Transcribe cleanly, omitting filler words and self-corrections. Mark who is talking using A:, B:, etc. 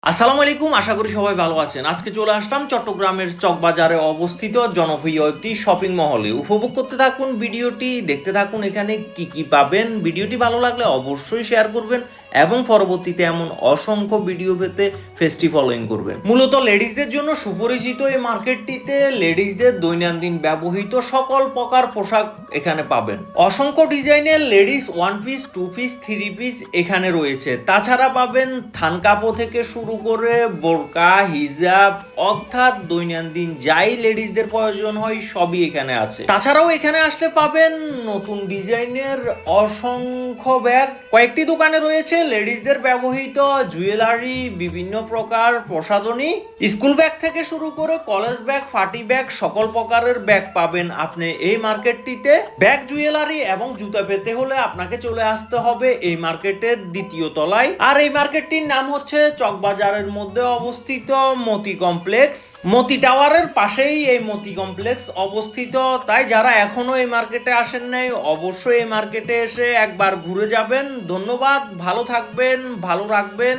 A: আসসালামু আলাইকুম, আশা করি সবাই ভালো আছেন। আজকে চলে আসলাম চট্টগ্রামের চকবাজারে অবস্থিত জনপ্রিয় একটি শপিং মহলে। উপভোগ করতে থাকুন ভিডিওটি, দেখতে থাকুন এখানে কি কি পাবেন। ভিডিওটি ভালো লাগলে অবশ্যই শেয়ার করবেন এবং পরবর্তীতে এমন অসংখ্য ভিডিও পেতে পেজটি ফলোইং করবেন। মূলত লেডিসদের জন্য সুপরিচিত এই মার্কেটটিতে লেডিসদের দৈনন্দিন ব্যবহৃত সকল প্রকার পোশাক এখানে পাবেন। অসংখ্য ডিজাইনের ladies one piece, two piece, three piece এখানে রয়েছে। তাছাড়া পাবেন থান কাপড় থেকে শুরু করে বোরকা, হিজাব, অর্থাৎ দৈনন্দিন যাই লেডিসদের প্রয়োজন হয় সবই এখানে আছে। তাছাড়াও এখানে আসলে পাবেন নতুন ডিজাইনের অসংখ্য ব্যাগ। কয়েকটি দোকানে রয়েছে লেডিসদের ব্যবহৃত জুয়েলারি, বিভিন্ন প্রকার প্রসাধনী, স্কুল ব্যাগ থেকে শুরু করে কলেজ ব্যাগ, পার্টি ব্যাগ, সকল প্রকারের ব্যাগ পাবেন আপনি এই মার্কেটটিতে। ব্যাগ, জুয়েলারি এবং জুতা পেতে হলে আপনাকে চলে আসতে হবে এই মার্কেটের দ্বিতীয় তলায়। আর এই মার্কেটটির নাম হচ্ছে চকবাজারের মধ্যে অবস্থিত মতি কমপ্লেক্স। মতি টাওয়ারের পাশেই এই মতি কমপ্লেক্স অবস্থিত। তাই যারা এখনো এই মার্কেটে আসেন নাই, অবশ্যই এই মার্কেটে এসে একবার ঘুরে যাবেন। ধন্যবাদ, ভালো থাকবেন, ভালো রাখবেন।